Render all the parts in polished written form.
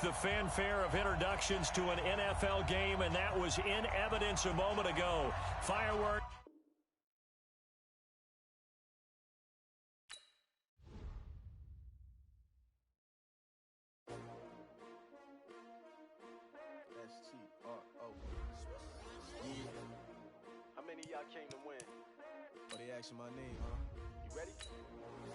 The fanfare of introductions to an NFL game, and that was in evidence a moment ago. Fireworks. S-T-R-O. Yeah. How many of y'all came to win? Oh, they asking my name, huh? You ready?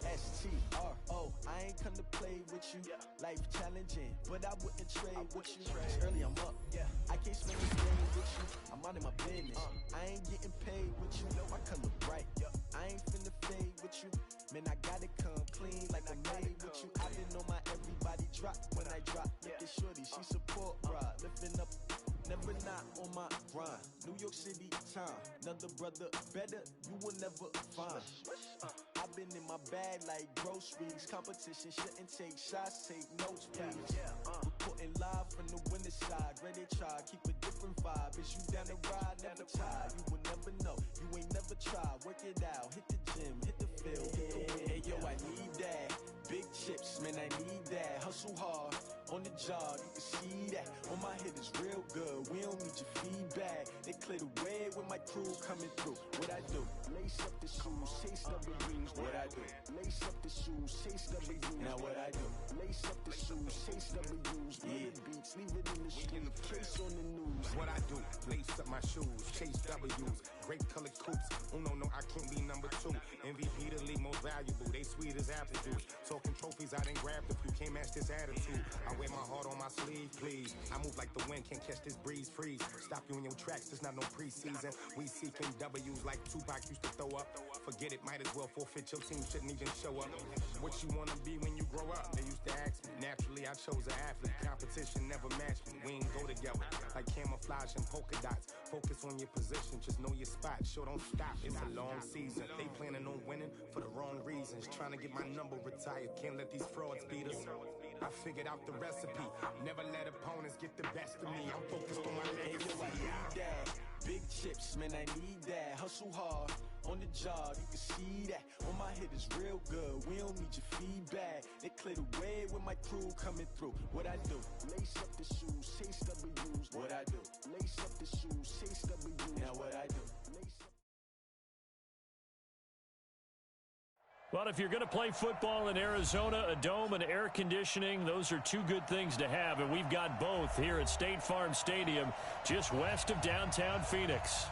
S-T-R-O. I ain't come to play with you. Yeah. Life challenging, but I wouldn't trade with you. It's early, I'm up. Yeah. I can't spend this game with you. I'm out of my business. I ain't getting paid with you. My color bright. I ain't finna fade with you. Man, I gotta come clean like I made with you. I didn't know my everybody drop when I drop. Look at shorty, she support ride. Lifting up, never not on my grind. New York City time, another brother better, you will never find. I've been in my bag like groceries. Competition shouldn't take shots, take notes, please. Reporting live from the winter side. Ready to try, keep a different vibe. Is you down the ride, never tired. You will never know, you ain't never tried. Work it out, hit the gym, hit the field, hit the win. Hey yo, I need that. Big chips, man, I need that. Hustle hard, on the job, you can see that. On my hit is real good, we don't need your feedback. They clear the way with my crew coming through. What I do? Lace up the shoes, chase W's. What I do? Lace up the shoes, chase W's. Now what I do? Lace up the shoes, chase W's. Yeah, beats, leave it in the street, case on the news. What I do? Lace up my shoes, chase W's. Great colored coops. Uno, no, I can't be number 2. MVP the league most valuable. They sweet as apple juice. Talking trophies, I done grabbed a few. Can't match this attitude. I wear my heart on my sleeve, please. I move like the wind, can't catch this breeze, freeze. Stop you in your tracks, there's not no preseason. We seeking W's like Tupac used to throw up. Forget it, might as well forfeit. Your team shouldn't even show up. What you wanna be when you grow up? They used to ask me. Naturally, I chose an athlete. Competition never matched me. We ain't go together like camouflage and polka dots. Focus on your position, just know your spot. Sure, don't stop. It's a long season. They planning on winning for the wrong reasons. Trying to get my number retired. Can't let these frauds beat us. I figured out the recipe. Never let opponents get the best of me. I'm focused on my legacy. I need that. Big chips, man, I need that. Hustle hard, on the job, you can see that. On my hit is real good, we don't need your feedback. They clear the way with my crew coming through. What I do? Lace up the shoes, chase W's. What I do? Lace up the shoes, chase W's. Now what I do? Lace up. Well, if you're going to play football in Arizona, a dome and air conditioning, those are two good things to have, and we've got both here at State Farm Stadium, just west of downtown Phoenix.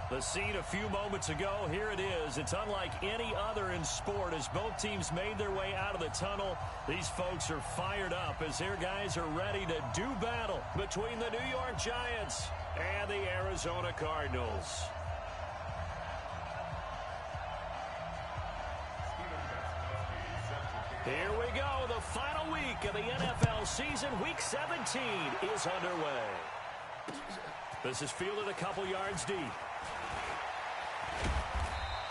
The scene a few moments ago, here it is. It's unlike any other in sport as both teams made their way out of the tunnel. These folks are fired up as their guys are ready to do battle between the New York Giants and the Arizona Cardinals. Here we go. The final week of the NFL season. Week 17 is underway. This is fielded a couple yards deep.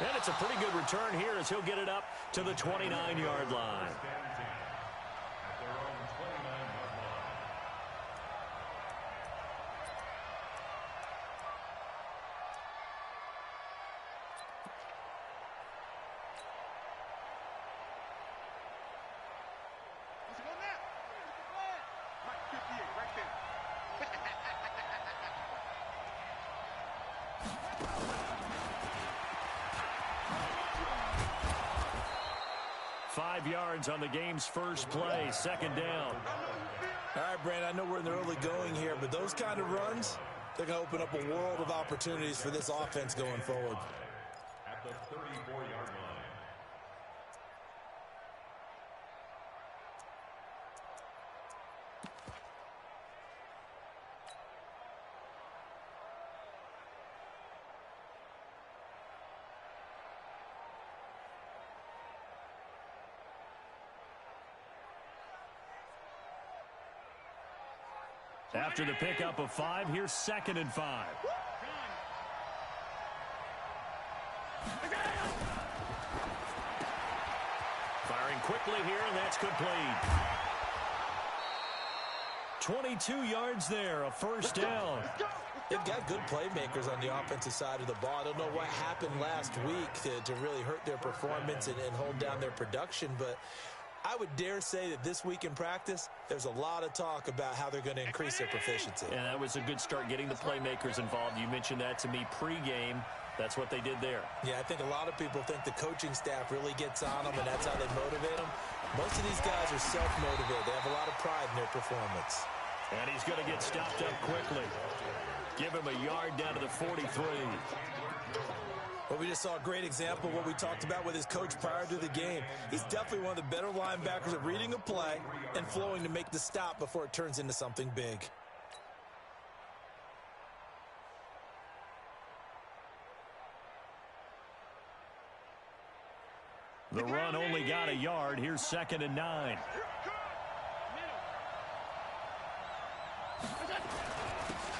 And it's a pretty good return here as he'll get it up to the 29-yard line. Yards on the game's first play, second down. All right, Brandon, I know we're in the early going here, but those kind of runs, they're going to open up a world of opportunities for this offense going forward. At the 34-yard line. After the pickup of 5, here's 2nd and 5. Firing quickly here, and that's complete. 22 yards there, a first down. They've got good playmakers on the offensive side of the ball. I don't know what happened last week to really hurt their performance and hold down their production, but I would dare say that this week in practice, there's a lot of talk about how they're going to increase their proficiency. And that was a good start, getting the playmakers involved. You mentioned that to me pregame. That's what they did there. Yeah, I think a lot of people think the coaching staff really gets on them, and that's how they motivate them. Most of these guys are self-motivated. They have a lot of pride in their performance. And he's going to get stopped up quickly. Give him a yard down to the 43. Well, we just saw a great example of what we talked about with his coach prior to the game. He's definitely one of the better linebackers at reading a play and flowing to make the stop before it turns into something big. The run only got a yard. Here's 2nd and 9.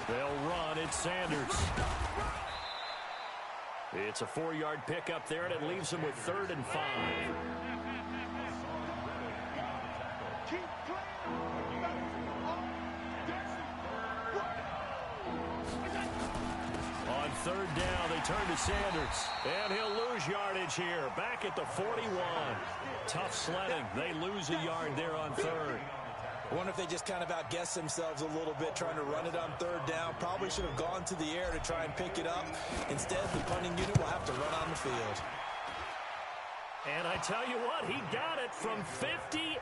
They'll run. It's Sanders. It's a 4-yard pickup there, and it leaves them with 3rd and 5. On 3rd down, they turn to Sanders, and he'll lose yardage here. Back at the 41. Tough sledding. They lose a yard there on 3rd. I wonder if they just kind of outguessed themselves a little bit trying to run it on 3rd down. Probably should have gone to the air to try and pick it up. Instead, the punting unit will have to run on the field. And I tell you what, he got it from 58.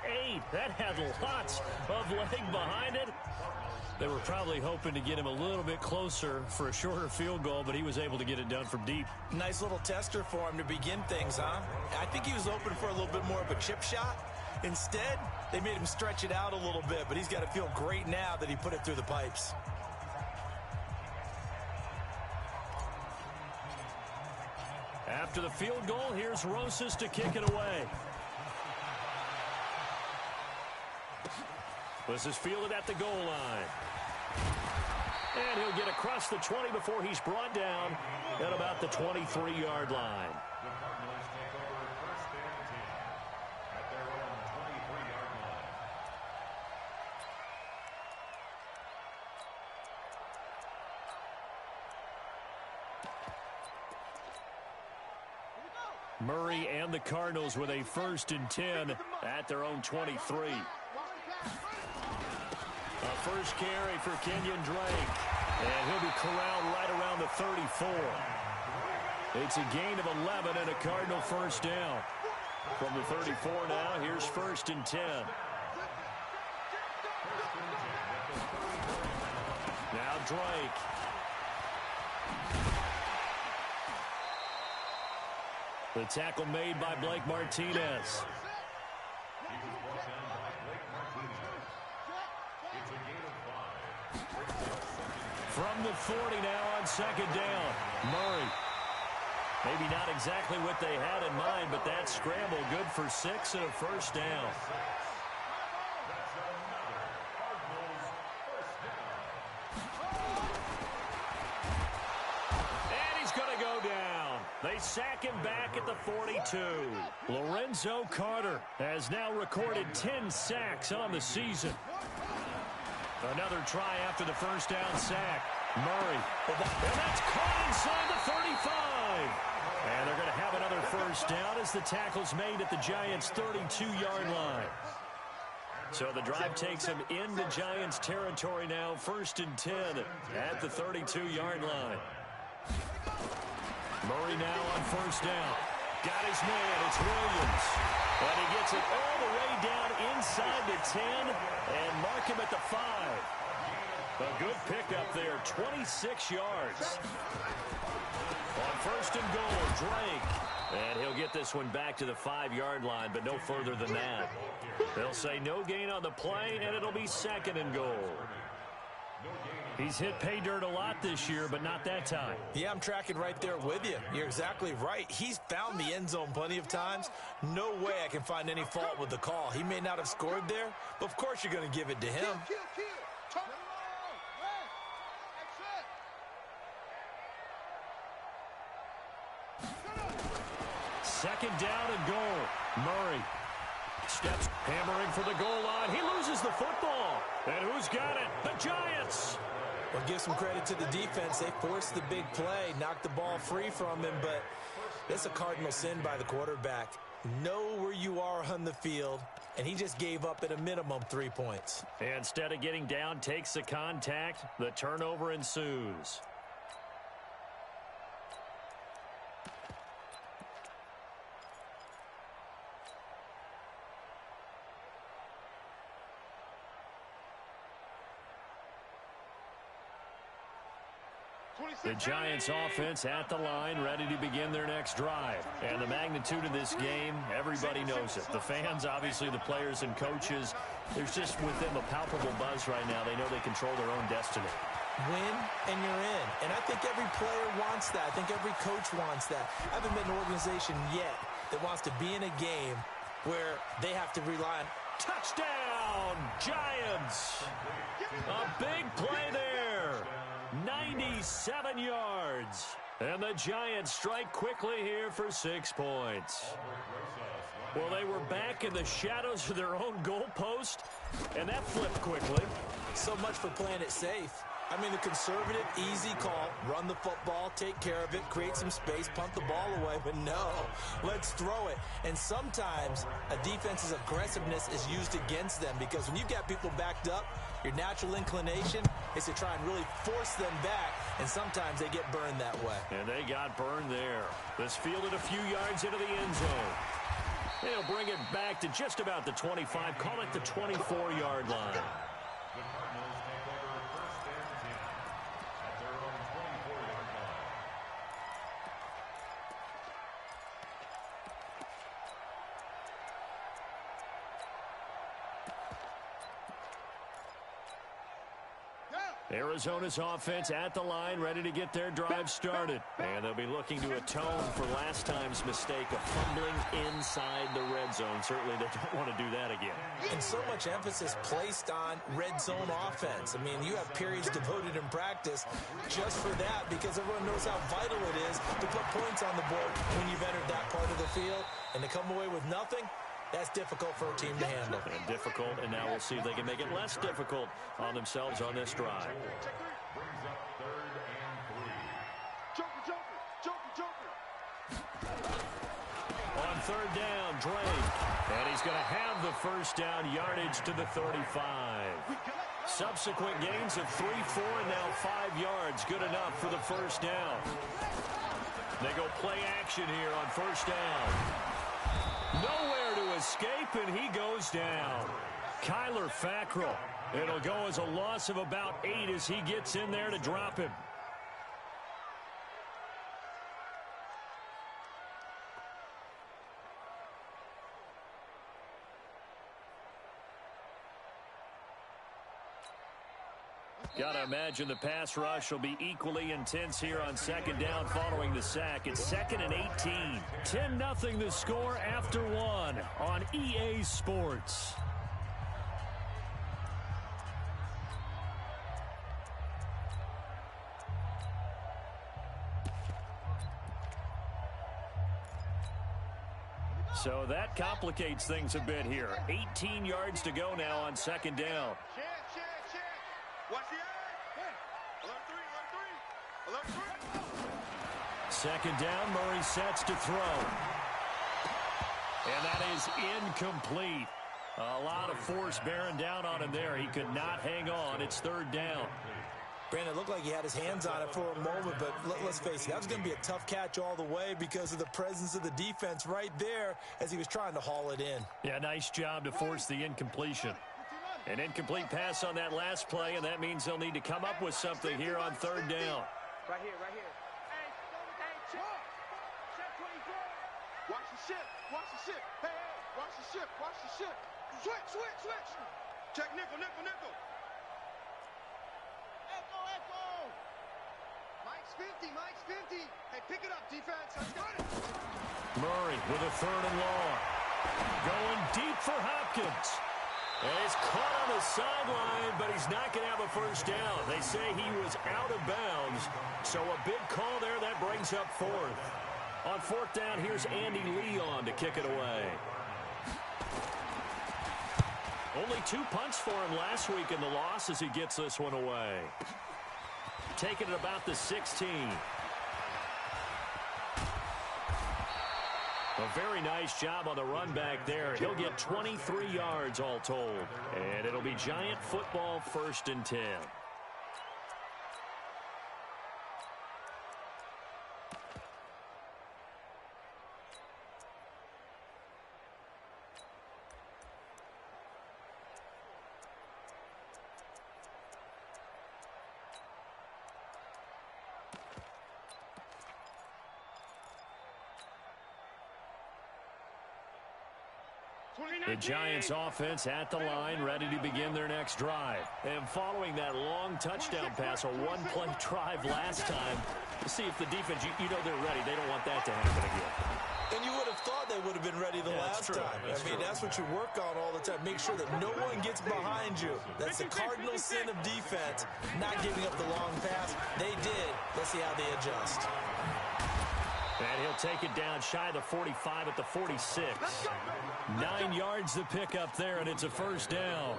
That had lots of leg behind it. They were probably hoping to get him a little bit closer for a shorter field goal, but he was able to get it done from deep. Nice little tester for him to begin things, huh? I think he was open for a little bit more of a chip shot. Instead, they made him stretch it out a little bit, but he's got to feel great now that he put it through the pipes. After the field goal, here's Rosas to kick it away. This is fielded at the goal line. And he'll get across the 20 before he's brought down at about the 23-yard line. Murray and the Cardinals with a 1st and 10 at their own 23. A first carry for Kenyon Drake. And he'll be corralled right around the 34. It's a gain of 11 and a Cardinal 1st down. From the 34 now, here's 1st and 10. Now Drake. The tackle made by Blake Martinez. From the 40 now on 2nd down. Murray. Maybe not exactly what they had in mind, but that scramble good for 6 and a 1st down. And he's going to go down. They sack him back at the 42. Lorenzo Carter has now recorded 10 sacks on the season. Another try after the 1st down sack. Murray. And that's caught inside the 35. And they're going to have another 1st down as the tackle's made at the Giants' 32-yard line. So the drive takes him into Giants territory now. 1st and 10 at the 32-yard line. Murray now on 1st down. Got his man. It's Williams. And he gets it all the way down inside the 10 and mark him at the 5. A good pickup there, 26 yards. On 1st and goal, Drake. And he'll get this one back to the 5-yard line, but no further than that. They'll say no gain on the play, and it'll be 2nd and goal. He's hit pay dirt a lot this year, but not that time. Yeah, I'm tracking right there with you. You're exactly right. He's found the end zone plenty of times. No way I can find any fault with the call. He may not have scored there, but of course you're going to give it to him. Second down and goal. Murray steps, hammering for the goal line. He loses the football. And who's got it? The Giants. Well, give some credit to the defense. They forced the big play, knocked the ball free from him, but that's a cardinal sin by the quarterback. Know where you are on the field and he just gave up at a minimum 3 points. Instead of getting down, takes the contact. The turnover ensues. The Giants offense at the line, ready to begin their next drive. And the magnitude of this game, everybody knows it. The fans, obviously the players and coaches, there's just with them a palpable buzz right now. They know they control their own destiny. Win and you're in. And I think every player wants that. I think every coach wants that. I haven't met an organization yet that wants to be in a game where they have to rely on touchdown, Giants. A big play there. 97 yards. And the Giants strike quickly here for 6 points. Well, they were back in the shadows of their own goalpost, and that flipped quickly. So much for playing it safe. I mean, the conservative, easy call, run the football, take care of it, create some space, punt the ball away. But no, let's throw it. And sometimes a defense's aggressiveness is used against them because when you've got people backed up, your natural inclination is to try and really force them back, and sometimes they get burned that way. And they got burned there. This fielded a few yards into the end zone. They'll bring it back to just about the 25, call it the 24-yard line. Arizona's offense at the line, ready to get their drive started. And they'll be looking to atone for last time's mistake of fumbling inside the red zone. Certainly they don't want to do that again. And so much emphasis placed on red zone offense. I mean, you have periods devoted in practice just for that because everyone knows how vital it is to put points on the board when you've entered that part of the field. And to come away with nothing, that's difficult for a team to handle. And difficult, and now we'll see if they can make it less difficult on themselves on this drive. On third down, Drake. And he's going to have the first down yardage to the 35. Subsequent gains of 3, 4, and now 5 yards. Good enough for the first down. They go play action here on first down. Nowhere to escape, and he goes down. Kyler Fackrell. It'll go as a loss of about 8 as he gets in there to drop him. Gotta imagine the pass rush will be equally intense here on second down following the sack. It's 2nd and 18. 10-0 the score after 1 on EA Sports. So that complicates things a bit here. 18 yards to go now on second down. Watch the eye. Alert 3. Second down, Murray sets to throw. And that is incomplete. A lot of force bearing down on him there. He could not hang on. It's third down. Brandon, it looked like he had his hands on it for a moment, but let's face it, that was going to be a tough catch all the way because of the presence of the defense right there as he was trying to haul it in. Yeah, nice job to force the incompletion. An incomplete pass on that last play, and that means they'll need to come up with something here on third down. Right here. Hey, watch the ship. Hey, watch the ship. Switch. Check nickel. Echo. Mike's 50. Hey, pick it up, defense. Let's go. Murray with a third and long. Going deep for Hopkins. And he's caught on the sideline, but he's not going to have a first down. They say he was out of bounds. So a big call there. That brings up fourth. On fourth down, here's Andy Leon to kick it away. Only 2 punts for him last week in the loss as he gets this one away. Taking it about the 16. A very nice job on the run back there. He'll get 23 yards all told. And it'll be Giant football, 1st and 10. The Giants offense at the line, ready to begin their next drive. And following that long touchdown pass, a one-play drive last time, to see if the defense, you know they're ready. They don't want that to happen again. And you would have thought they would have been ready the last time. That's what you work on all the time. Make sure that no one gets behind you. That's the cardinal sin of defense, not giving up the long pass. They did. Let's see how they adjust. And he'll take it down shy of the 45 at the 46. 9 yards to pick up there, and it's a 1st down.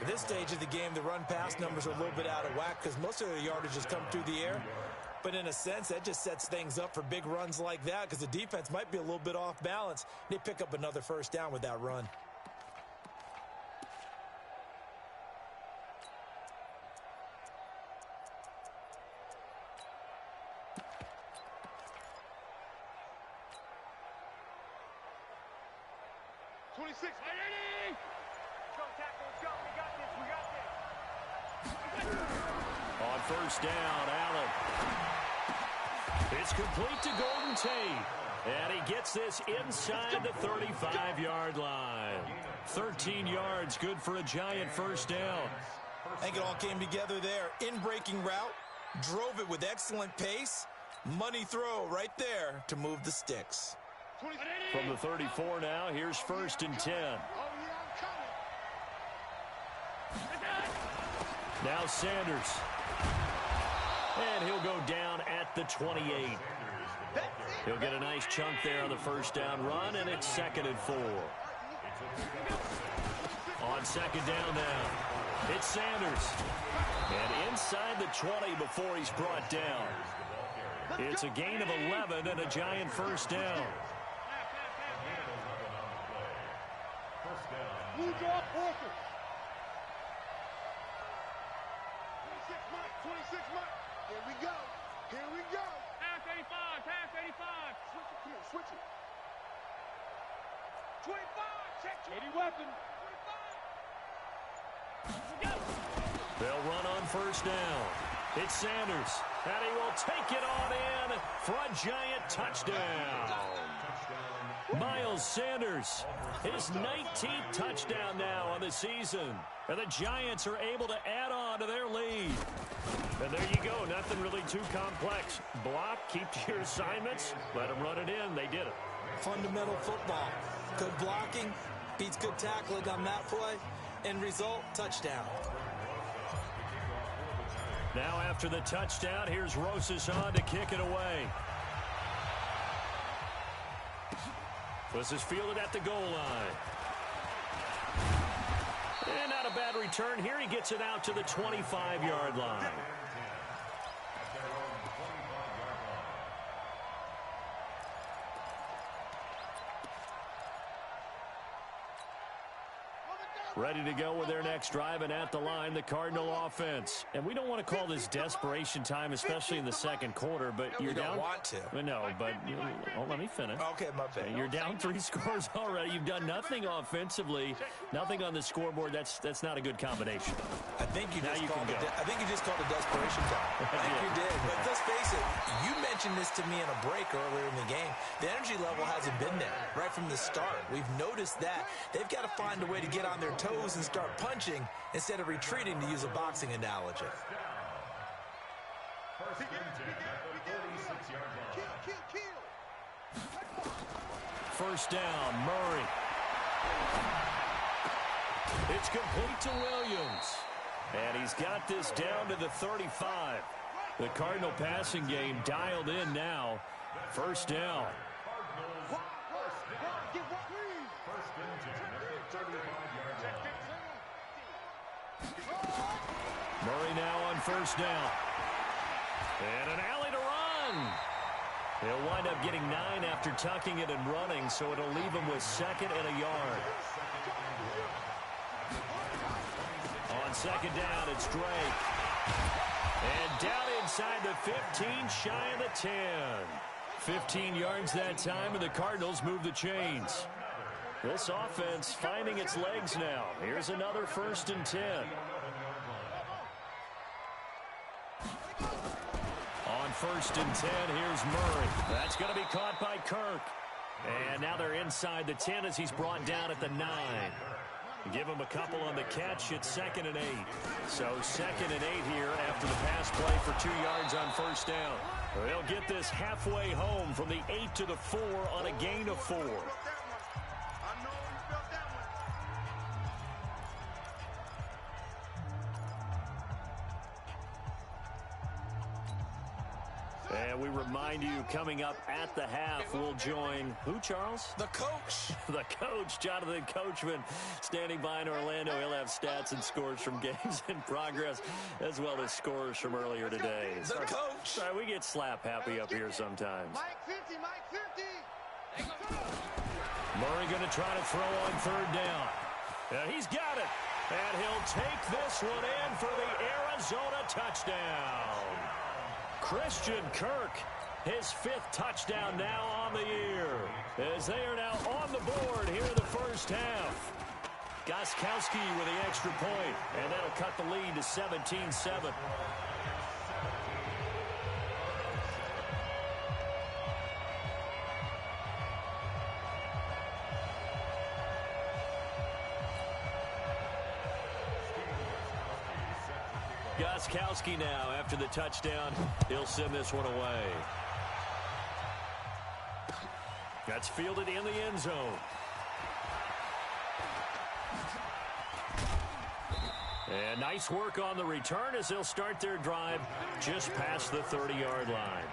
At this stage of the game, the run-pass numbers are a little bit out of whack because most of the yardage has come through the air. But in a sense, that just sets things up for big runs like that because the defense might be a little bit off balance. They pick up another 1st down with that run. On 1st down, Allen. It's complete to Golden Tate. And he gets this inside the 35-yard line. 13 yards, good for a Giant 1st down. I think it all came together there. In-breaking route, drove it with excellent pace. Money throw right there to move the sticks. From the 34 now, here's 1st and 10. Now Sanders. And he'll go down at the 28. He'll get a nice chunk there on the 1st down run, and it's 2nd and 4. On 2nd down now, it's Sanders. And inside the 20 before he's brought down. It's a gain of 11 and a Giant 1st down. Blue draw, Parker. 26 mark. Here we go. Here we go. Pass 85. Pass 85. Switch it. Come on, switch it. 25. Check. 80 weapon. 25. They'll run on 1st down. It's Sanders. And he will take it on in for a Giant touchdown. Miles Sanders, his 19th touchdown now on the season. And the Giants are able to add on to their lead. And there you go. Nothing really too complex. Block, keep to your assignments, let them run it in. They did it. Fundamental football. Good blocking, beats good tackling on that play. End result, touchdown. Now after the touchdown, here's Rosas on to kick it away. This is fielded at the goal line. And not a bad return here. He gets it out to the 25-yard line. Ready to go with their next drive, and at the line, the Cardinal offense. And we don't want to call this desperation time, especially in the 2nd quarter, but you're down. We don't want to. No, but let me finish. Okay, my bad. You're down 3 scores already. You've done nothing offensively, nothing on the scoreboard. That's not a good combination. I think you just called it desperation time. I think you did. But let's face it, you mentioned this to me in a break earlier in the game. The energy level hasn't been there right from the start. We've noticed that. They've got to find a way to get on their toes and start punching instead of retreating, to use a boxing analogy. First down, Murray. It's complete to Williams. And he's got this down to the 35. The Cardinal passing game dialed in now. First down. Murray now on first down. And an alley to run. He'll wind up getting 9 after tucking it and running, so it'll leave him with 2nd and a yard. On 2nd down, it's Drake. And down inside the 15, shy of the 10. 15 yards that time, and the Cardinals move the chains. This offense finding its legs now. Here's another 1st and 10. On 1st and 10, here's Murray. That's going to be caught by Kirk. And now they're inside the 10 as he's brought down at the 9. Give him a couple on the catch. It's 2nd and 8. So 2nd and 8 here after the pass play for 2 yards on 1st down. They'll get this halfway home from the 8 to the 4 on a gain of 4. And we remind you, coming up at the half, we'll join who, Charles? The coach. The coach, Jonathan Coachman, standing by in Orlando. He'll have stats and scores from games in progress, as well as scores from earlier today. The coach. Sorry, we get slap happy up here sometimes. Mike 50, Mike 50. Murray going to try to throw on 3rd down. And he's got it. And he'll take this one in for the Arizona touchdown. Christian Kirk, his 5th touchdown now on the year, as they are now on the board here in the 1st half. Gostkowski with the extra point, and that'll cut the lead to 17-7. Gostkowski now, after the touchdown, he'll send this one away. That's fielded in the end zone. And nice work on the return as they'll start their drive just past the 30-yard line.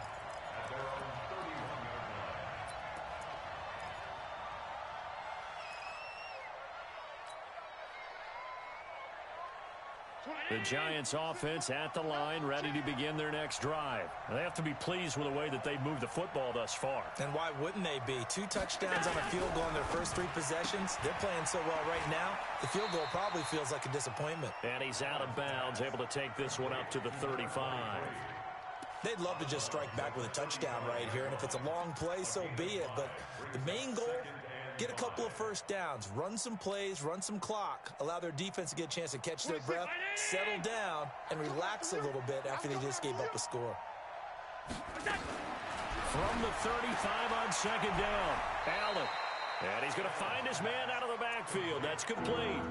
The Giants offense at the line, ready to begin their next drive. They have to be pleased with the way that they've moved the football thus far. And why wouldn't they be? 2 touchdowns on a field goal in their first 3 possessions. They're playing so well right now, the field goal probably feels like a disappointment. And he's out of bounds, able to take this one up to the 35. They'd love to just strike back with a touchdown right here, and if it's a long play, so be it. But the main goal, get a couple of 1st downs, run some plays, run some clock, allow their defense to get a chance to catch their breath, settle down, and relax a little bit after they just gave up a score. From the 35 on 2nd down, Allen. And he's going to find his man out of the backfield. That's complete.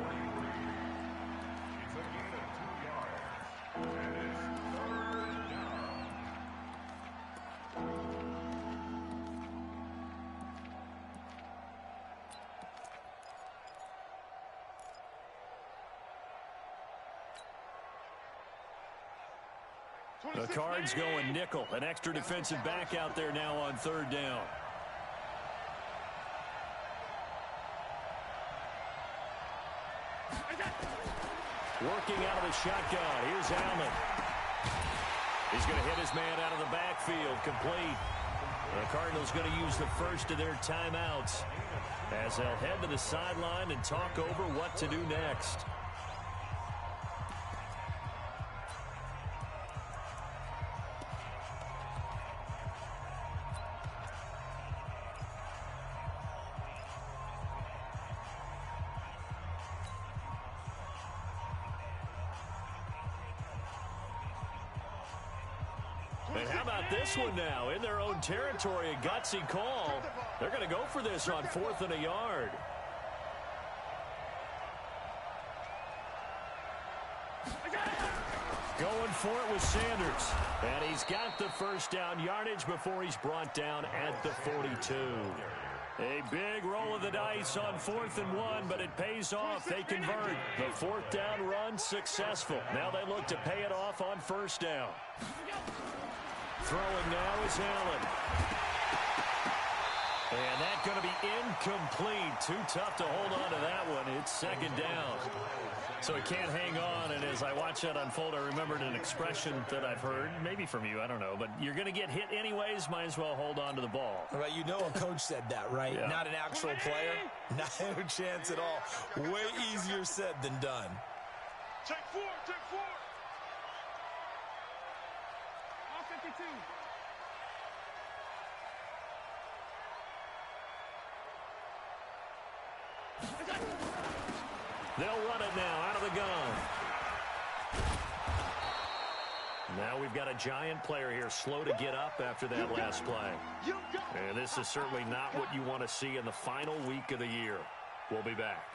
The Cards going nickel. An extra defensive back out there now on 3rd down. Working out of the shotgun. Here's Allen. He's going to hit his man out of the backfield. Complete. The Cardinals going to use the first of their timeouts as they'll head to the sideline and talk over what to do next. And how about this one now? In their own territory, a gutsy call. They're going to go for this on 4th and a yard. Going for it with Sanders. And he's got the 1st down yardage before he's brought down at the 42. A big roll of the dice on 4th and 1, but it pays off. They convert. The 4th down run successful. Now they look to pay it off on 1st down. Throwing now is Allen. And that's going to be incomplete. Too tough to hold on to that one. It's second down. So he can't hang on, and as I watch that unfold, I remembered an expression that I've heard, maybe from you, I don't know, but you're going to get hit anyways, might as well hold on to the ball. Well, you know a coach said that, right? Yeah. Not an actual player. Not a chance at all. Way easier said than done. Check four, check four. All 52. They'll run it now out of the gun. Now we've got a giant player here slow to get up after that last play. And this is certainly not what you want to see in the final week of the year. We'll be back.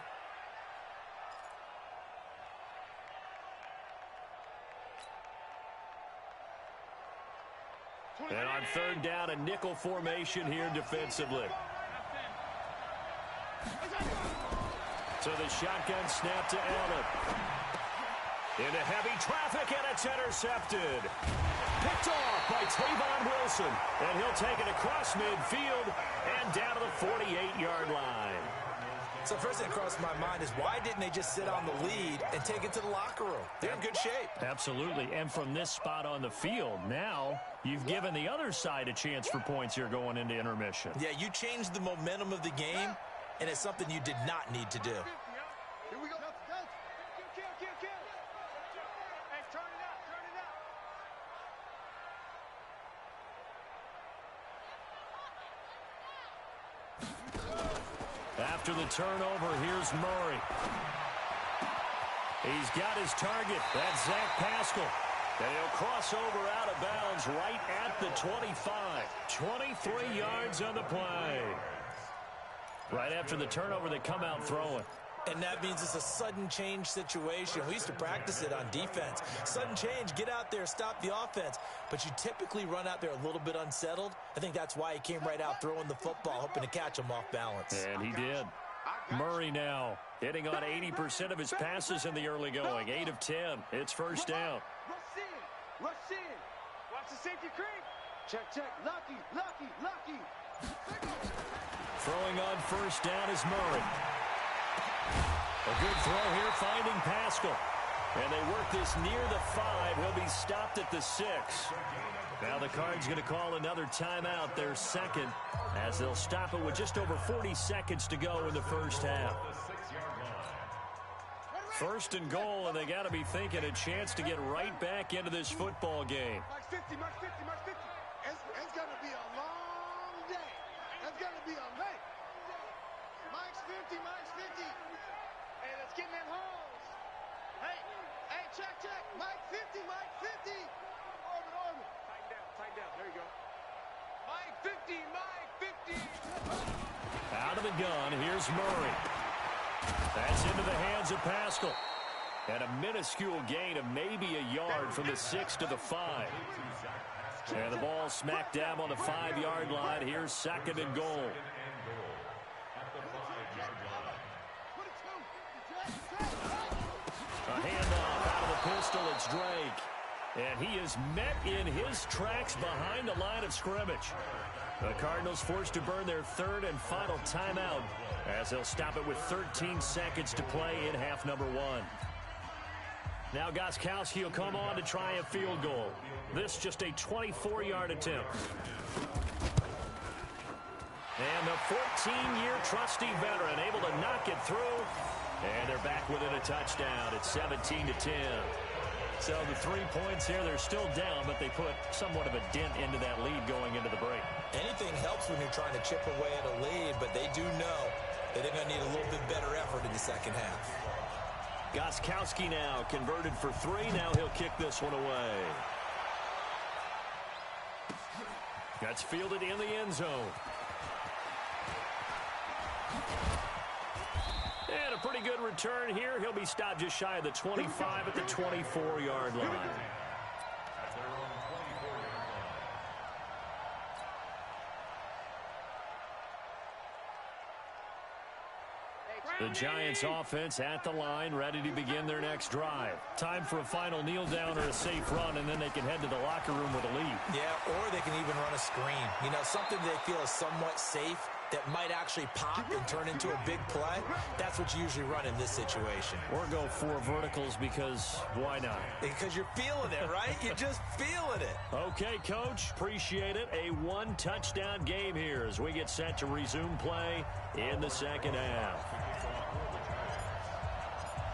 And on third down, a nickel formation here defensively. So the shotgun snap to Allen. Into heavy traffic, and it's intercepted. Picked off by Tavon Wilson. And he'll take it across midfield and down to the 48-yard line. So first thing that crossed my mind is why didn't they just sit on the lead and take it to the locker room? They're in good shape. Absolutely. And from this spot on the field, now you've given the other side a chance for points here going into intermission. Yeah, you changed the momentum of the game, and it's something you did not need to do. Here we go. Kill. Hey, turn it out. After the turnover, here's Murray. He's got his target. That's Zach Pascal. And he'll cross over out of bounds right at the 25. 23 yards on the play. Right after the turnover, they come out throwing. And that means it's a sudden change situation. We used to practice it on defense. Sudden change, get out there, stop the offense. But you typically run out there a little bit unsettled. I think that's why he came right out throwing the football, hoping to catch him off balance. And he did. Murray now hitting on 80% of his passes in the early going. 8 of 10. It's first down. Rush in. Watch the safety creep. Check. Lucky. Throwing on first down is Murray. A good throw here, finding Pascal. And they work this near the 5. He'll be stopped at the 6. Now the Cards going to call another timeout, their second, as they'll stop it with just over 40 seconds to go in the first half. First and goal, and they got to be thinking a chance to get right back into this football game. Mark 50. It's going to be a long day. It's going to be a late. Mike's 50. Hey, let's get in that holes. Hey, check. Mike 50. Orbit. Tighten down. There you go. Mike 50. Out of the gun, here's Murray. That's into the hands of Pascal. And a minuscule gain of maybe a yard from the 6 to the 5. And the ball smack dab on the 5-yard line. Here's second and goal. A handoff out of the pistol. It's Drake. And he is met in his tracks behind the line of scrimmage. The Cardinals forced to burn their third and final timeout as they'll stop it with 13 seconds to play in half number 1. Now Gostkowski will come on to try a field goal. This just a 24-yard attempt. And the 14-year trusty veteran able to knock it through. And they're back within a touchdown. It's 17-10. So the 3 points here, they're still down, but they put somewhat of a dent into that lead going into the break. Anything helps when you're trying to chip away at a lead, but they do know that they're going to need a little bit better effort in the second half. Gostkowski now converted for 3. Now he'll kick this one away. That's fielded in the end zone. And a pretty good return here. He'll be stopped just shy of the 25 at the 24-yard line. The Giants offense at the line, ready to begin their next drive. Time for a final kneel down or a safe run, and then they can head to the locker room with a lead. Yeah, or they can even run a screen. You know, something they feel is somewhat safe that might actually pop and turn into a big play, that's what you usually run in this situation. Or go 4 verticals because why not? Because you're feeling it, right? You're just feeling it. Okay, Coach. Appreciate it. A 1-touchdown game here as we get set to resume play in the second half.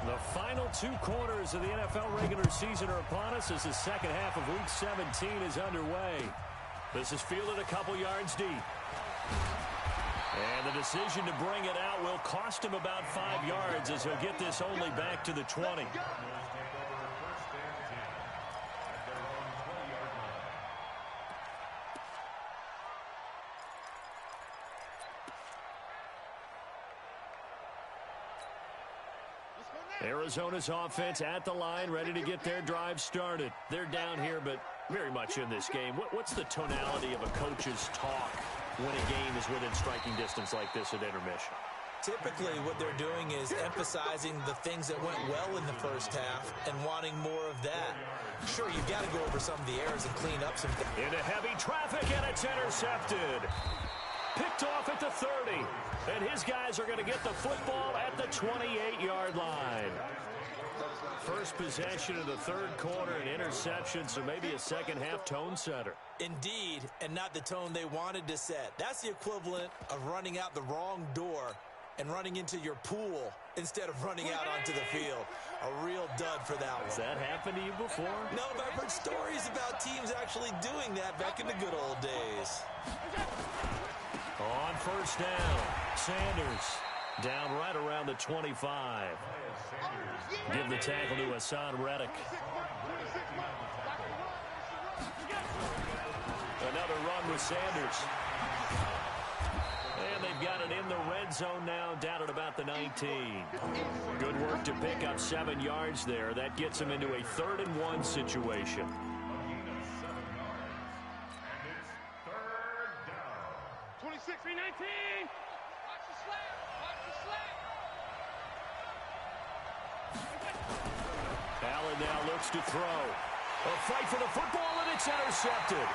The final 2 quarters of the NFL regular season are upon us as the second half of Week 17 is underway. This is fielded a couple yards deep. And the decision to bring it out will cost him about 5 yards as he'll get this only back to the 20. Arizona's offense at the line, ready to get their drive started. They're down here, but very much in this game. What's the tonality of a coach's talk when a game is within striking distance like this at intermission? Typically, what they're doing is emphasizing the things that went well in the first half and wanting more of that. Sure, you've got to go over some of the errors and clean up some things. Into heavy traffic, and it's intercepted. Picked off at the 30. And his guys are going to get the football at the 28-yard line. First possession of the third quarter, an interception, so maybe a second-half tone setter. Indeed, and not the tone they wanted to set. That's the equivalent of running out the wrong door and running into your pool instead of running out onto the field. A real dud for that one. Has that happened to you before? No, but I've heard stories about teams actually doing that back in the good old days. On first down, Sanders down right around the 25. Give the tackle to Hassan Reddick. Another run with Sanders. And they've got it in the red zone now, down at about the 19. Good work to pick up 7 yards there. That gets them into a 3rd and 1 situation. 319. Watch the slap. Watch the slap. Allen now looks to throw. A fight for the football, and it's intercepted.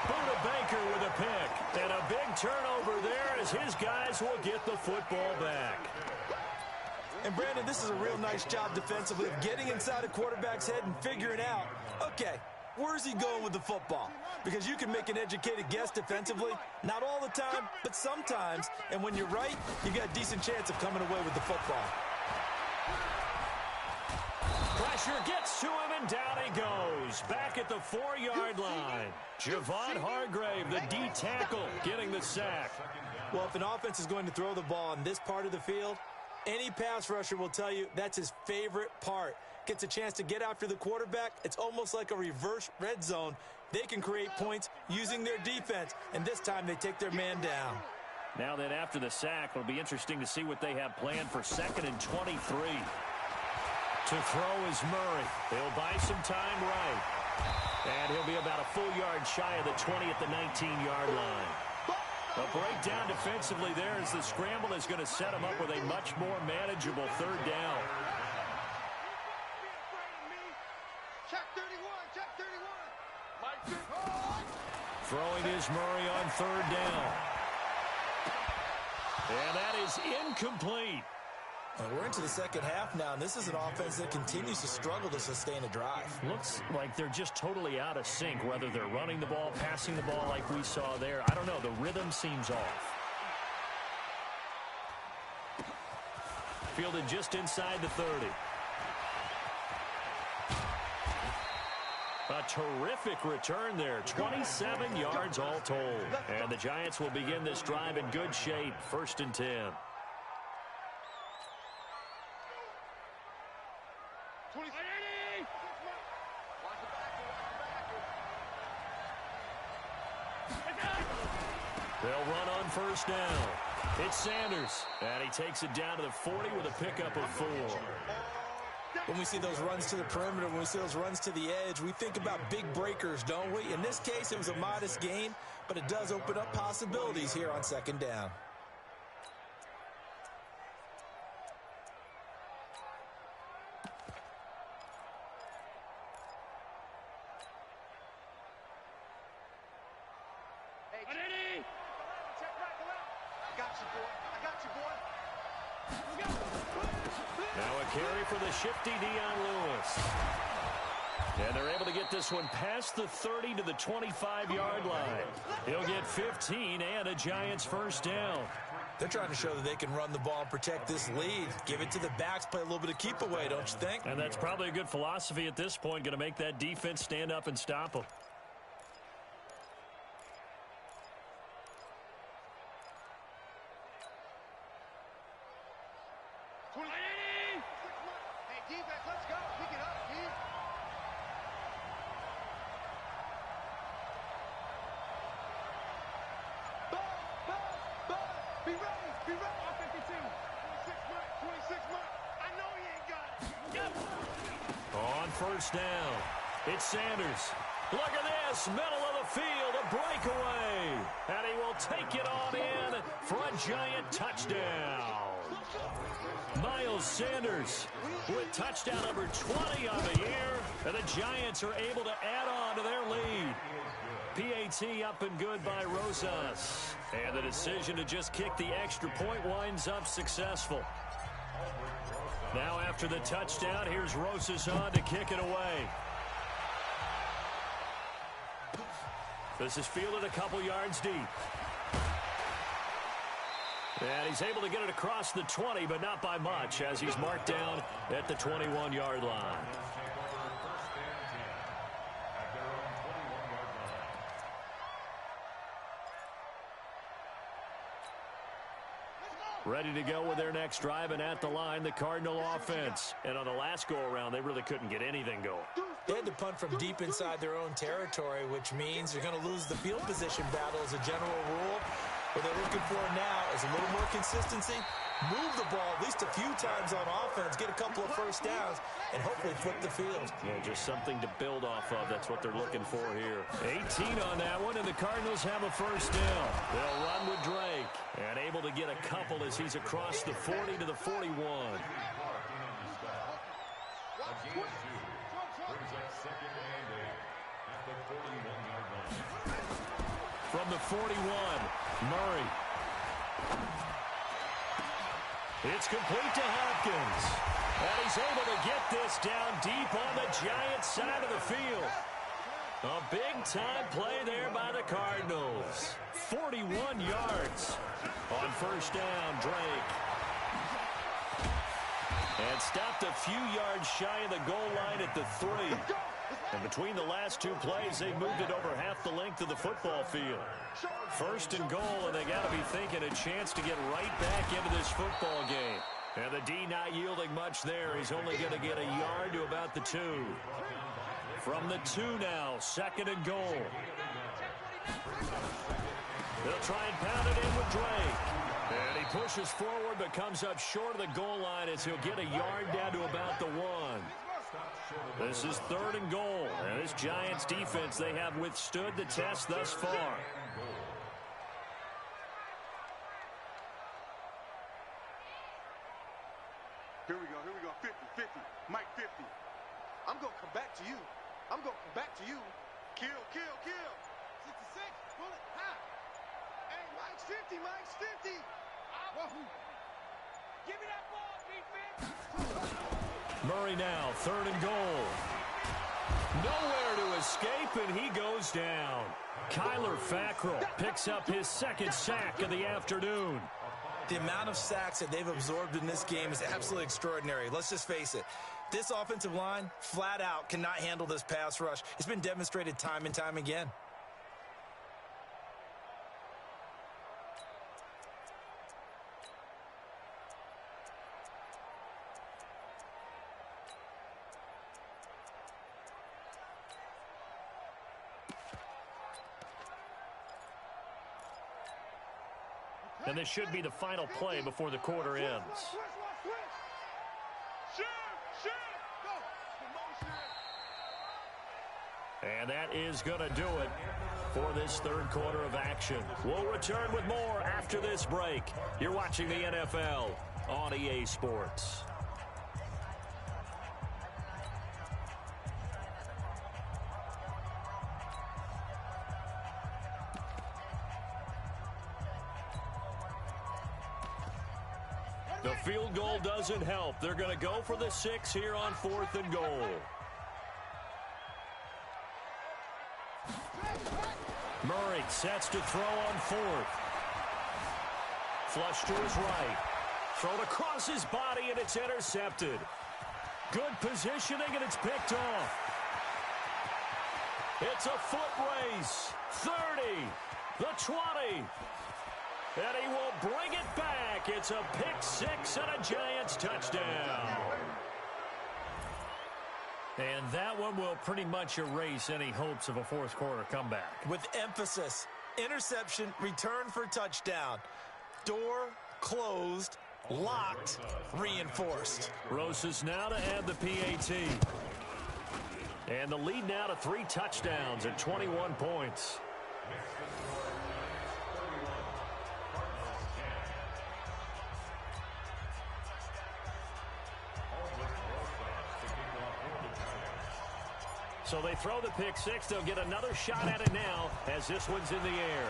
Buda Baker with a pick. And a big turnover there as his guys will get the football back. And, Brandon, this is a real nice job defensively of getting inside a quarterback's head and figuring out, okay, where's he going with the football? Because you can make an educated guess defensively. Not all the time, but sometimes. And when you're right, you got a decent chance of coming away with the football. Pressure gets to him, and down he goes. Back at the 4-yard line. Javon Hargrave, the D tackle, getting the sack. Well, if an offense is going to throw the ball on this part of the field, any pass rusher will tell you that's his favorite part. Gets a chance to get after the quarterback. It's almost like a reverse red zone. They can create points using their defense, and this time they take their man down. Now then, after the sack, it'll be interesting to see what they have planned for 2nd and 23. To throw is Murray. He'll buy some time right. And he'll be about a full yard shy of the 20 at the 19-yard line. A breakdown defensively there as the scramble is going to set him up with a much more manageable 3rd down. Check 31. Check 31. Throwing is Murray on 3rd down. And that is incomplete. We're into the second half now, and this is an offense that continues to struggle to sustain a drive. Looks like they're just totally out of sync, whether they're running the ball, passing the ball like we saw there. I don't know. The rhythm seems off. Fielded just inside the 30. A terrific return there. 27 yards all told. And the Giants will begin this drive in good shape. 1st and 10. 20. They'll run on 1st down. It's Sanders. And he takes it down to the 40 with a pickup of 4. When we see those runs to the perimeter, when we see those runs to the edge, we think about big breakers, don't we? In this case, it was a modest gain, but it does open up possibilities here on 2nd down. Check right, go out. Now a carry for the shifty Dion Lewis. And they're able to get this one past the 30 to the 25-yard line. He'll get 15 and a Giants first down. They're trying to show that they can run the ball and protect this lead. Give it to the backs, play a little bit of keep away, don't you think? And that's probably a good philosophy at this point, going to make that defense stand up and stop them. Hey, defense, let's go. Pick it up, dude. Be ready, be ready. 52. 26 months. I know he ain't got it. Yep. On first down, it's Sanders. Look at this, middle of the field, a breakaway. And he will take it on in for a Giant touchdown. Miles Sanders with touchdown number 20 on the year. And the Giants are able to add on to their lead. PAT up and good by Rosas. And the decision to just kick the extra point winds up successful. Now after the touchdown, here's Rosas on to kick it away. This is fielded a couple yards deep. And he's able to get it across the 20, but not by much, as he's marked down at the 21-yard line. Ready to go with their next drive, and at the line, the Cardinal offense. And on the last go-around, they really couldn't get anything going. They had to punt from deep inside their own territory, which means they're going to lose the field position battle as a general rule. What they're looking for now is a little more consistency, move the ball at least a few times on offense, get a couple of first downs, and hopefully flip the field. Yeah, just something to build off of. That's what they're looking for here. 18 on that one, and the Cardinals have a first down. They'll run with Drake, and able to get a couple as he's across the 40 to the 41. From the 41, Murray. It's complete to Hopkins. And he's able to get this down deep on the Giants side of the field. A big-time play there by the Cardinals. 41 yards on first down, Drake. And stopped a few yards shy of the goal line at the 3. And between the last two plays, they moved it over half the length of the football field. First and goal, and they got to be thinking a chance to get right back into this football game. And the D not yielding much there. He's only going to get a yard to about the 2. From the 2 now, second and goal. They'll try and pound it in with Drake. And he pushes forward but comes up short of the goal line as he'll get a yard down to about the 1. This is third and goal. And this Giants defense, they have withstood the test thus far. Here we go, 50, 50, Mike 50. I'm going to come back to you. I'm going to come back to you. Kill, kill, kill. 66, pull it, high. Hey, Mike's 50, Mike's 50. Give me that ball, defense. Murray now, third and goal. Nowhere to escape, and he goes down. Kyler Fackrell picks up his second sack of the afternoon. The amount of sacks that they've absorbed in this game is absolutely extraordinary. Let's just face it. This offensive line, flat out, cannot handle this pass rush. It's been demonstrated time and time again. And this should be the final play before the quarter ends. And that is going to do it for this third quarter of action. We'll return with more after this break. You're watching the NFL on EA Sports. The field goal doesn't help. They're going to go for the 6 here on 4th and goal. Murray sets to throw on 4th. Flush to his right. Thrown across his body, and it's intercepted. Good positioning, and it's picked off. It's a foot race. 30, the 20. And he will bring it back. It's a pick 6 and a Giants touchdown. And that one will pretty much erase any hopes of a fourth quarter comeback. With emphasis, interception, return for touchdown. Door closed, locked, reinforced. Rosas now to add the PAT. And the lead now to 3 touchdowns at 21 points. So they throw the pick 6. They'll get another shot at it now as this one's in the air.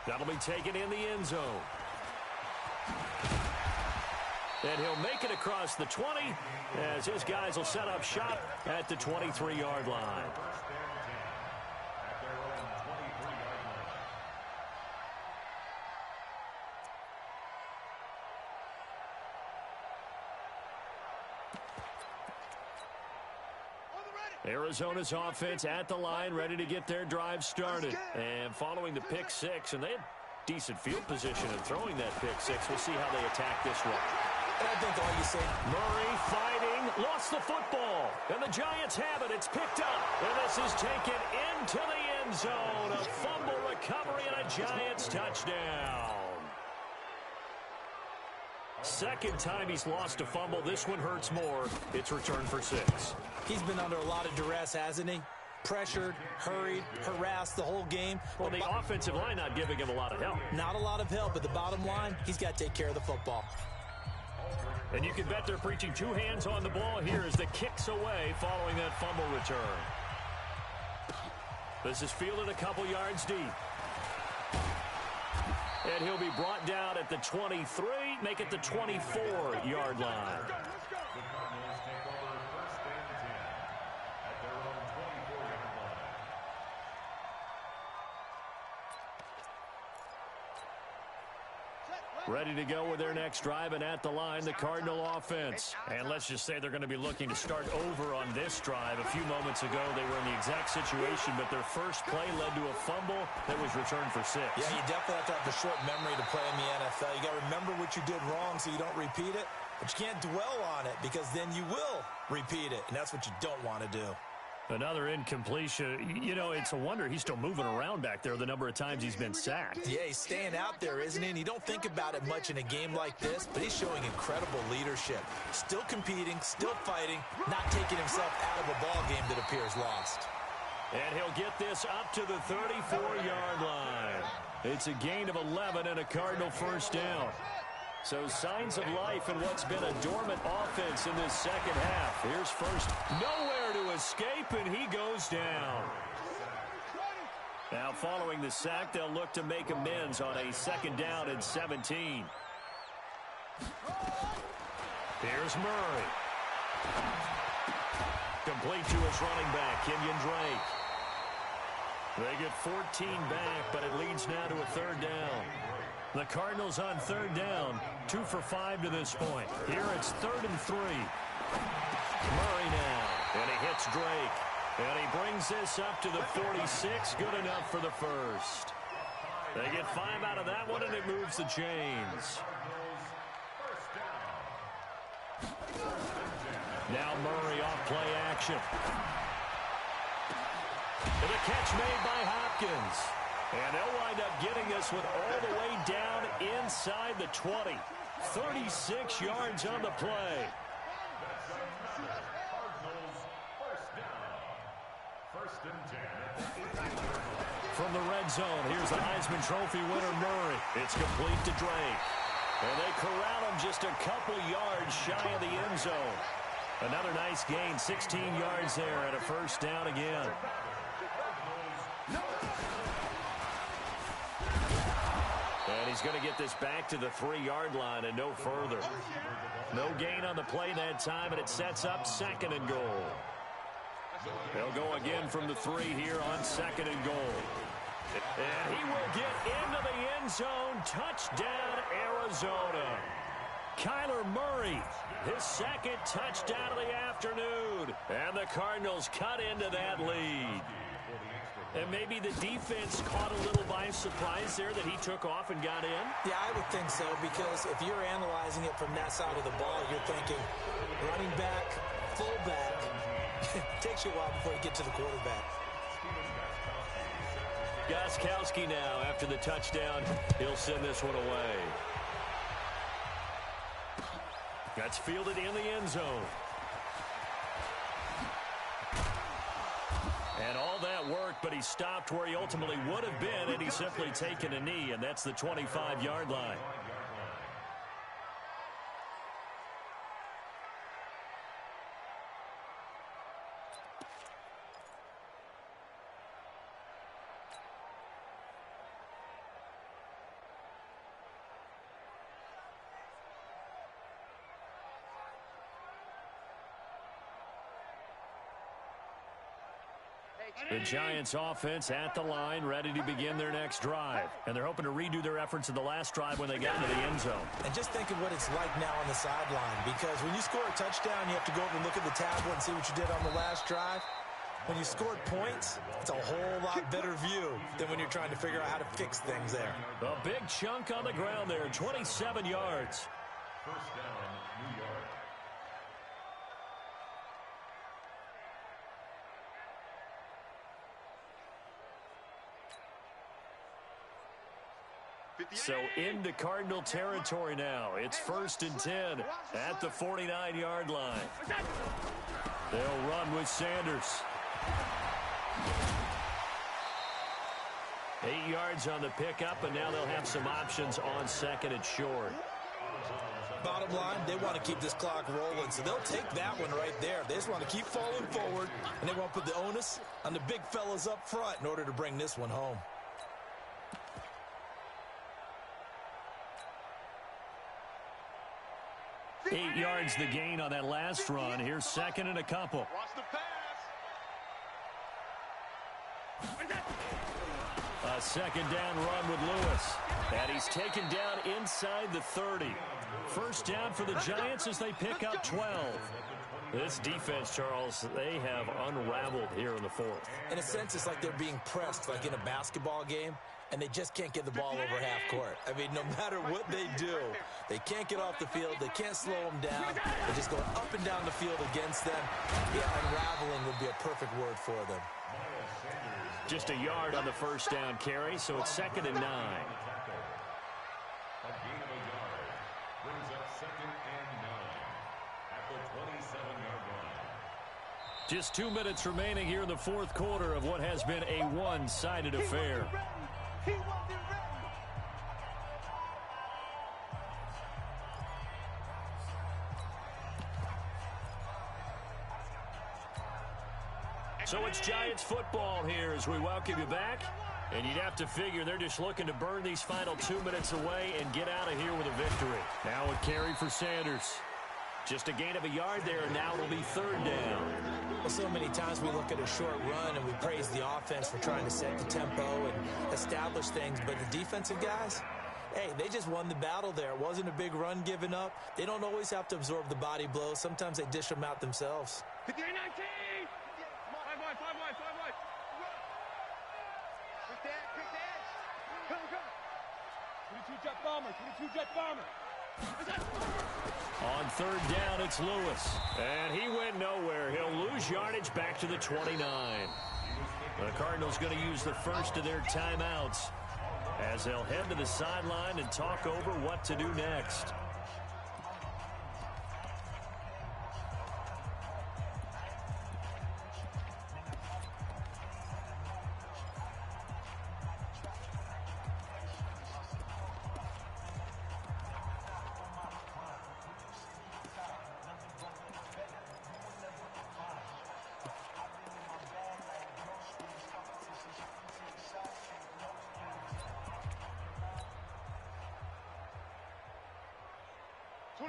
That'll be taken in the end zone. And he'll make it across the 20 as his guys will set up shop at the 23-yard line. Arizona's offense at the line, ready to get their drive started. And following the pick 6, and they had decent field position in throwing that pick 6. We'll see how they attack this one. And I think all you say, Murray fighting, lost the football. And the Giants have it. It's picked up. And this is taken into the end zone. A fumble recovery and a Giants touchdown. Second time he's lost a fumble. This one hurts more. It's returned for 6. He's been under a lot of duress, hasn't he? Pressured, hurried, harassed the whole game. Well, the offensive line not giving him a lot of help. Not a lot of help, but the bottom line, he's got to take care of the football. And you can bet they're preaching 2 hands on the ball here as the kick's away following that fumble return. This is fielded a couple yards deep. And he'll be brought down at the 23, make it the 24-yard line. Ready to go with their next drive, and at the line, the Cardinal offense. And let's just say they're going to be looking to start over on this drive. A few moments ago, they were in the exact situation, but their first play led to a fumble that was returned for 6. Yeah, you definitely have to have a short memory to play in the NFL. You got to remember what you did wrong so you don't repeat it, but you can't dwell on it because then you will repeat it, and that's what you don't want to do. Another incompletion. You know, it's a wonder he's still moving around back there the number of times he's been sacked. Yeah, he's staying out there, isn't he? And you don't think about it much in a game like this, but he's showing incredible leadership. Still competing, still fighting, not taking himself out of a ball game that appears lost. And he'll get this up to the 34-yard line. It's a gain of 11 and a Cardinal first down. So signs of life in what's been a dormant offense in this second half. Here's first. Nowhere to escape, and he goes down. Now following the sack, they'll look to make amends on a 2nd down and 17. Here's Murray. Complete to his running back, Kenyon Drake. They get 14 back, but it leads now to a 3rd down. The Cardinals on 3rd down, 2 for 5 to this point. Here it's 3rd and 3. Murray now, and he hits Drake. And he brings this up to the 46, good enough for the first. They get 5 out of that one, and it moves the chains. Now Murray off play action. And a catch made by Hopkins. And they'll wind up getting this one all the way down inside the 20. 36 yards on the play. From the red zone, here's the Heisman Trophy winner, Murray. It's complete to Drake. And they corral him just a couple yards shy of the end zone. Another nice gain, 16 yards there and a first down again. And he's going to get this back to the 3-yard line and no further. No gain on the play that time, and it sets up 2nd and goal. They'll go again from the 3 here on 2nd and goal. And he will get into the end zone. Touchdown, Arizona. Kyler Murray, his 2nd touchdown of the afternoon. And the Cardinals cut into that lead. And maybe the defense caught a little by surprise there that he took off and got in? Yeah, I would think so, because if you're analyzing it from that side of the ball, you're thinking running back, fullback. It takes you a while before you get to the quarterback. Gostkowski now, after the touchdown, he'll send this one away. That's fielded in the end zone. And all that worked, but he stopped where he ultimately would have been, and he's simply taken a knee, and that's the 25-yard line. The Giants offense at the line, ready to begin their next drive. And they're hoping to redo their efforts in the last drive when they got into the end zone. And just think of what it's like now on the sideline, because when you score a touchdown, you have to go over and look at the tablet and see what you did on the last drive. When you scored points, it's a whole lot better view than when you're trying to figure out how to fix things there. A big chunk on the ground there, 27 yards. First down, New York. So into Cardinal territory now. It's 1st and 10 at the 49-yard line. They'll run with Sanders. 8 yards on the pickup, and now they'll have some options on 2nd and short. Bottom line, they want to keep this clock rolling, so they'll take that one right there. They just want to keep falling forward, and they want to put the onus on the big fellas up front in order to bring this one home. Eight yards the gain on that last run. Here's 2nd and a couple. Watch the pass. A 2nd down run with Lewis. And he's taken down inside the 30. First down for the Giants as they pick up 12. This defense, Charles, they have unraveled here in the 4th. In a sense, it's like they're being pressed like in a basketball game, and they just can't get the ball over half court. I mean, no matter what they do, they can't get off the field. They can't slow them down. They're just going up and down the field against them. Yeah, unraveling would be a perfect word for them. Just a yard on the first down carry, so it's 2nd and 9. A gain of a yard brings up 2nd and 9 at the 27-yard line. Just 2 minutes remaining here in the 4th quarter of what has been a one-sided affair. He wasn't ready. So it's Giants football here as we welcome you back. And you'd have to figure they're just looking to burn these final 2 minutes away and get out of here with a victory. Now a carry for Sanders. Just a gain of a yard there, and now it'll be 3rd down. Well, so many times we look at a short run and we praise the offense for trying to set the tempo and establish things, but the defensive guys, hey, they just won the battle there. It wasn't a big run given up. They don't always have to absorb the body blows. Sometimes they dish them out themselves. 58-19. 5 wide, 5 wide, 5 wide. Quick dash. Come. 22 jet bomber, 22 jet bomber. On 3rd down, it's Lewis. And he went nowhere. He'll lose yardage back to the 29. The Cardinals going to use the first of their timeouts as they'll head to the sideline and talk over what to do next.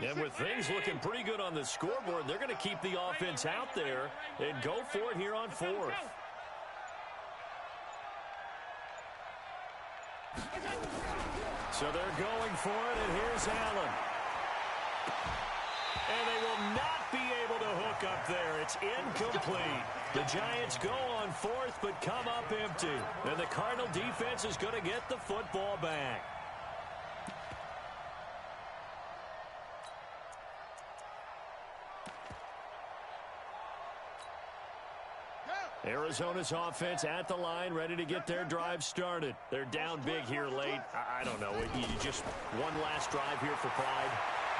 And with things looking pretty good on the scoreboard, they're going to keep the offense out there and go for it here on fourth. So they're going for it, and here's Allen. And they will not be able to hook up there. It's incomplete. The Giants go on fourth, but come up empty. And the Cardinal defense is going to get the football back. Arizona's offense at the line, ready to get their drive started. They're down big here late. I don't know. You just one last drive here for pride.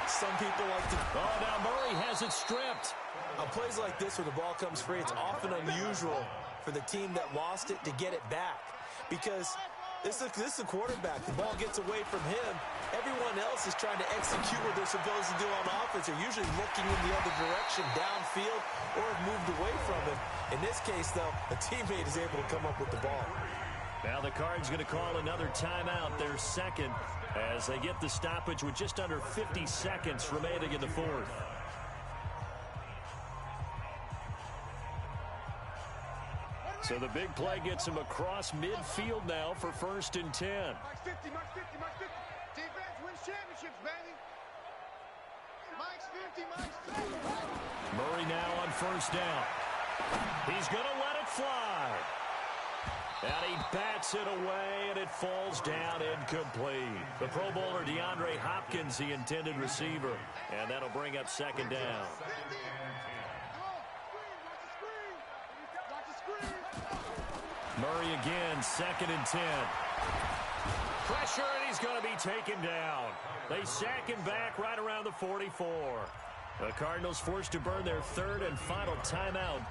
Some people like to... Oh, now Murray has it stripped. On plays like this where the ball comes free, it's often unusual for the team that lost it to get it back. Because this is a quarterback. The ball gets away from him. Everyone else is trying to execute what they're supposed to do on offense. They're usually looking in the other direction, downfield, or have moved away from him. In this case, though, a teammate is able to come up with the ball. Now the Cards going to call another timeout, their second, as they get the stoppage with just under 50 seconds remaining in the fourth. So the big play gets him across midfield now for 1st and 10. Mike's 50, Mike's 50, Mike's 50. Defense wins championships, baby. Mike's 50, Mike's 50. Murray now on 1st down. He's going to let it fly. And he bats it away, and it falls down incomplete. The Pro Bowler DeAndre Hopkins, the intended receiver. And that'll bring up 2nd down. Murray again, 2nd and 10. Pressure, and he's going to be taken down. They sack him back right around the 44. The Cardinals forced to burn their 3rd and final timeout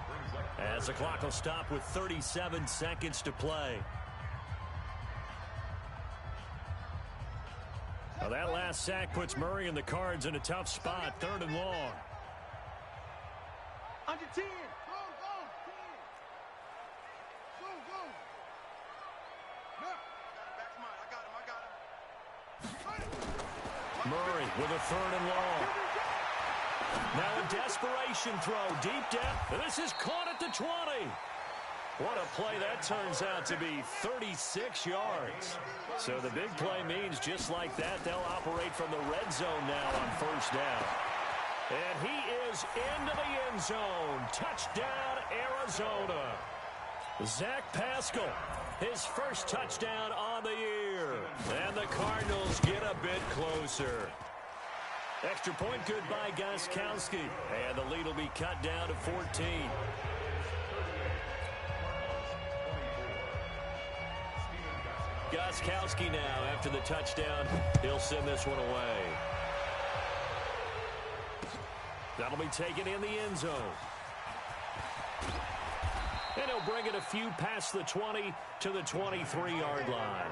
as the clock will stop with 37 seconds to play. Now that last sack puts Murray and the Cards in a tough spot, 3rd and long. Under 10. Go, go, 10. Go, go. No. Back to mine. I got him. Murray with a 3rd and long. Now a desperation throw, deep depth. This is caught at the 20. What a play that turns out to be, 36 yards. So the big play means just like that, they'll operate from the red zone now on 1st down. And he is into the end zone. Touchdown, Arizona. Zach Pascal, his first touchdown on the year. And the Cardinals get a bit closer. Extra point good by Gostkowski. And the lead will be cut down to 14. Gostkowski now after the touchdown. He'll send this one away. That'll be taken in the end zone. And he'll bring it a few past the 20 to the 23-yard line.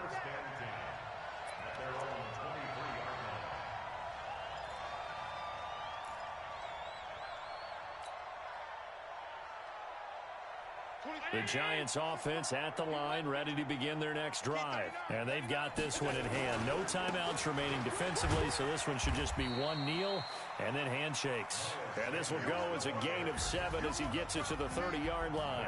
The Giants offense at the line, ready to begin their next drive. And they've got this one in hand. No timeouts remaining defensively, so this one should just be one kneel and then handshakes. And this will go as a gain of 7 as he gets it to the 30-yard line.